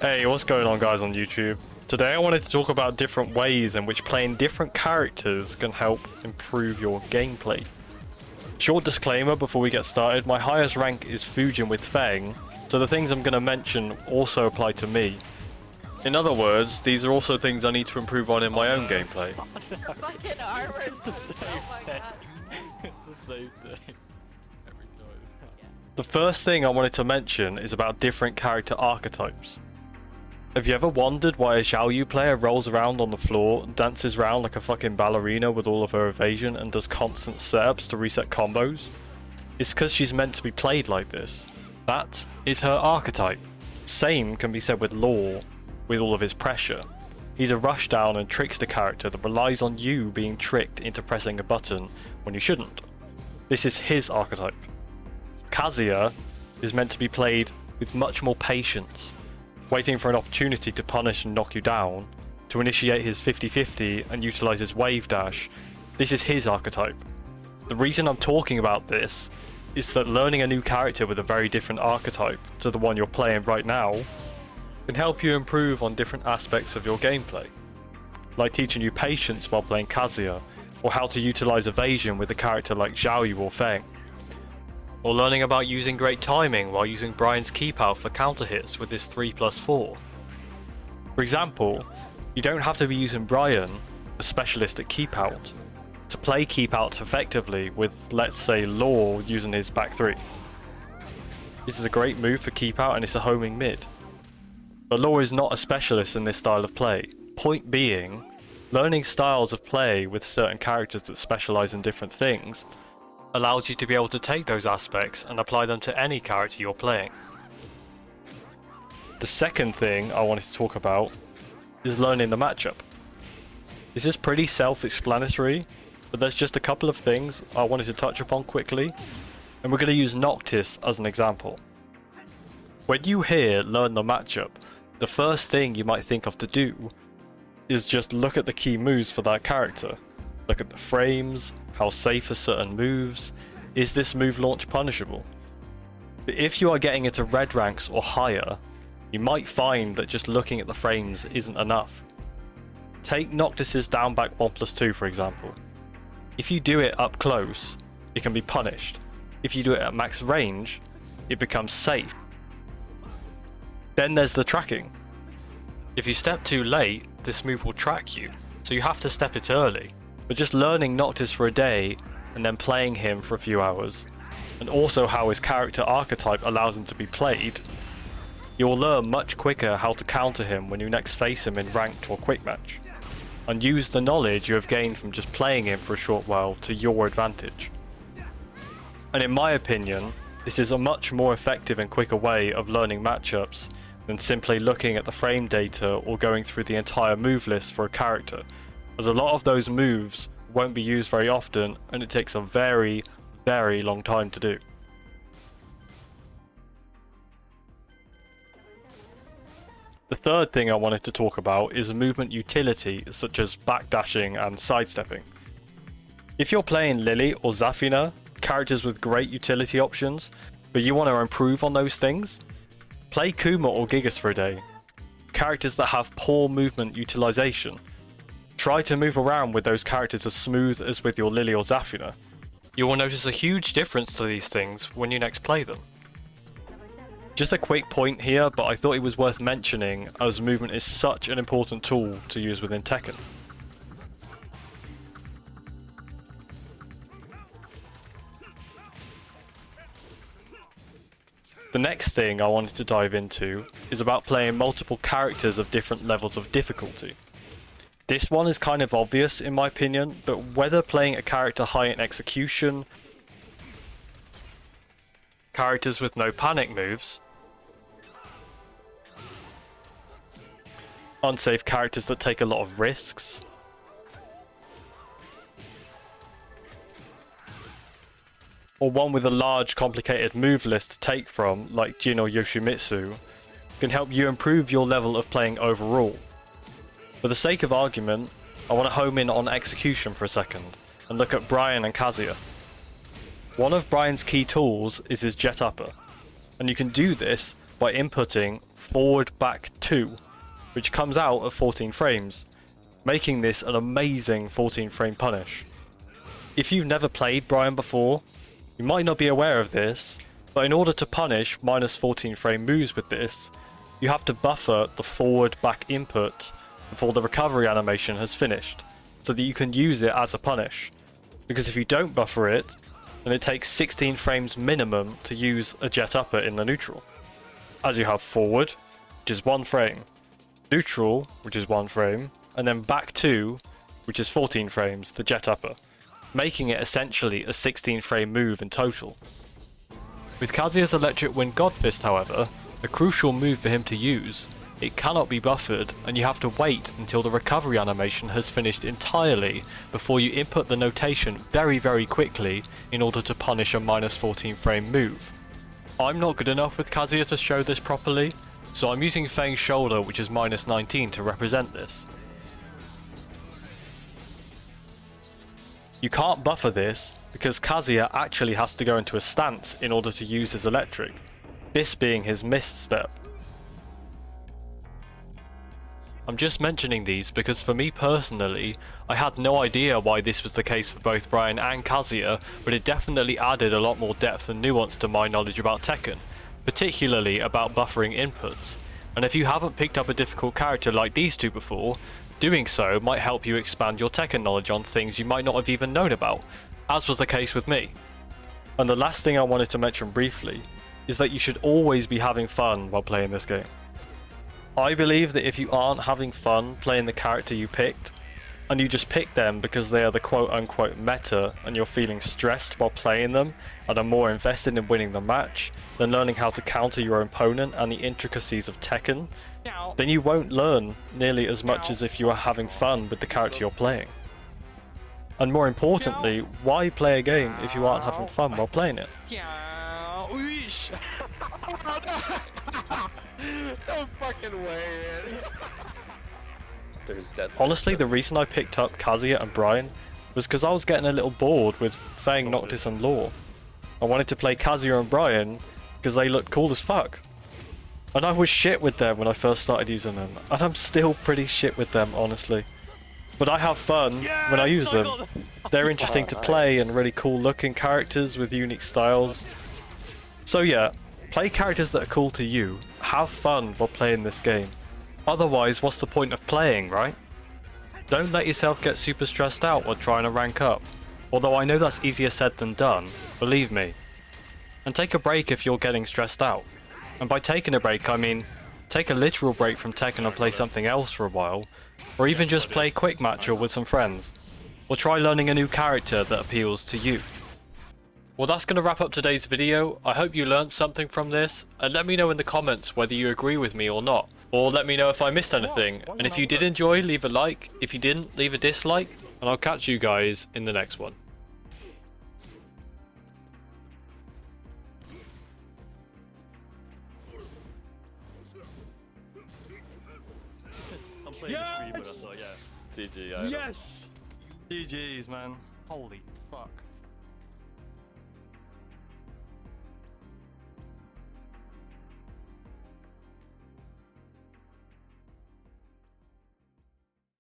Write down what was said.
Hey, what's going on guys on YouTube? Today I wanted to talk about different ways in which playing different characters can help improve your gameplay. Short disclaimer before we get started, my highest rank is Fujin with Feng, so the things I'm going to mention also apply to me. In other words, these are also things I need to improve on in my own gameplay. Fucking armor. It's the same Oh my thing. God. It's the same thing. Every time. The first thing I wanted to mention is about different character archetypes. Have you ever wondered why a Xiaoyu player rolls around on the floor, dances around like a fucking ballerina with all of her evasion, and does constant setups to reset combos? It's because she's meant to be played like this. That is her archetype. Same can be said with Law, with all of his pressure. He's a rushdown and trickster character that relies on you being tricked into pressing a button when you shouldn't. This is his archetype. Kazuya is meant to be played with much more patience, waiting for an opportunity to punish and knock you down, to initiate his 50-50 and utilize his wave dash. This is his archetype. The reason I'm talking about this is that learning a new character with a very different archetype to the one you're playing right now can help you improve on different aspects of your gameplay, like teaching you patience while playing Kazuya, or how to utilize evasion with a character like Xiaoyu or Feng, or learning about using great timing while using Bryan's keep out for counter hits with his 3+4. For example, you don't have to be using Bryan, a specialist at keep out, to play keep out effectively with, let's say, Law using his back 3. This is a great move for keep out and it's a homing mid. But Law is not a specialist in this style of play. Point being, learning styles of play with certain characters that specialize in different things allows you to be able to take those aspects and apply them to any character you're playing. The second thing I wanted to talk about is learning the matchup. This is pretty self-explanatory, but there's just a couple of things I wanted to touch upon quickly, and we're going to use Noctis as an example. When you hear learn the matchup, the first thing you might think of to do is just look at the key moves for that character. Look at the frames, how safe are certain moves, is this move launch punishable? But if you are getting into red ranks or higher, you might find that just looking at the frames isn't enough. Take Noctis's down back 1+2 for example. If you do it up close, it can be punished. If you do it at max range, it becomes safe. Then there's the tracking. If you step too late, this move will track you, so you have to step it early. But just learning Noctis for a day and then playing him for a few hours, and also how his character archetype allows him to be played, you will learn much quicker how to counter him when you next face him in ranked or quick match, and use the knowledge you have gained from just playing him for a short while to your advantage. And in my opinion, this is a much more effective and quicker way of learning matchups than simply looking at the frame data or going through the entire move list for a character, as a lot of those moves won't be used very often and it takes a very, very long time to do. The third thing I wanted to talk about is movement utility such as backdashing and sidestepping. If you're playing Lily or Zafina, characters with great utility options, but you want to improve on those things, play Kuma or Gigas for a day. Characters that have poor movement utilization. Try to move around with those characters as smooth as with your Lily or Zafina. You will notice a huge difference to these things when you next play them. Just a quick point here, but I thought it was worth mentioning as movement is such an important tool to use within Tekken. The next thing I wanted to dive into is about playing multiple characters of different levels of difficulty. This one is kind of obvious in my opinion, but whether playing a character high in execution, characters with no panic moves, unsafe characters that take a lot of risks, or one with a large complicated move list to take from, like Jin or Yoshimitsu, can help you improve your level of playing overall. For the sake of argument, I want to home in on execution for a second, and look at Bryan and Kazuya. One of Bryan's key tools is his jet upper, and you can do this by inputting forward back 2, which comes out at 14 frames, making this an amazing 14 frame punish. If you've never played Bryan before, you might not be aware of this, but in order to punish minus 14 frame moves with this, you have to buffer the forward back input before the recovery animation has finished, so that you can use it as a punish. Because if you don't buffer it, then it takes 16 frames minimum to use a jet upper in the neutral. As you have forward, which is 1 frame, neutral, which is 1 frame, and then back 2, which is 14 frames, the jet upper, making it essentially a 16 frame move in total. With Kazuya's Electric Wind Godfist, however, a crucial move for him to use, it cannot be buffered, and you have to wait until the recovery animation has finished entirely before you input the notation very quickly in order to punish a minus 14 frame move. I'm not good enough with Kazuya to show this properly, so I'm using Fang's shoulder, which is minus 19, to represent this. You can't buffer this because Kazuya actually has to go into a stance in order to use his electric, this being his missed step. I'm just mentioning these because for me personally, I had no idea why this was the case for both Bryan and Kazuya, but it definitely added a lot more depth and nuance to my knowledge about Tekken, particularly about buffering inputs. And if you haven't picked up a difficult character like these two before, doing so might help you expand your Tekken knowledge on things you might not have even known about, as was the case with me. And the last thing I wanted to mention briefly is that you should always be having fun while playing this game. I believe that if you aren't having fun playing the character you picked, and you just pick them because they are the quote-unquote meta and you're feeling stressed while playing them and are more invested in winning the match than learning how to counter your opponent and the intricacies of Tekken, then you won't learn nearly as much as if you are having fun with the character you're playing. And more importantly, why play a game if you aren't having fun while playing it? No fucking way, man. There's dead. Honestly, the reason I picked up Kazuya and Bryan was because I was getting a little bored with Fang, Noctis and Law. I wanted to play Kazuya and Bryan because they looked cool as fuck. And I was shit with them when I first started using them, and I'm still pretty shit with them, honestly. But I have fun when I use them. They're interesting to play and really cool looking characters with unique styles. So yeah, play characters that are cool to you, have fun while playing this game. Otherwise, what's the point of playing, right? Don't let yourself get super stressed out while trying to rank up. Although I know that's easier said than done, believe me. And take a break if you're getting stressed out. And by taking a break, I mean, take a literal break from Tekken and play something else for a while, or even just play Quick Matcher with some friends. Or try learning a new character that appeals to you. Well, that's going to wrap up today's video. I hope you learned something from this, and let me know in the comments whether you agree with me or not. Or let me know if I missed anything, and if you did enjoy, leave a like. If you didn't, leave a dislike, and I'll catch you guys in the next one. I'm playing the streamer, so yeah. GG. Yes! GG's, man. Holy fuck.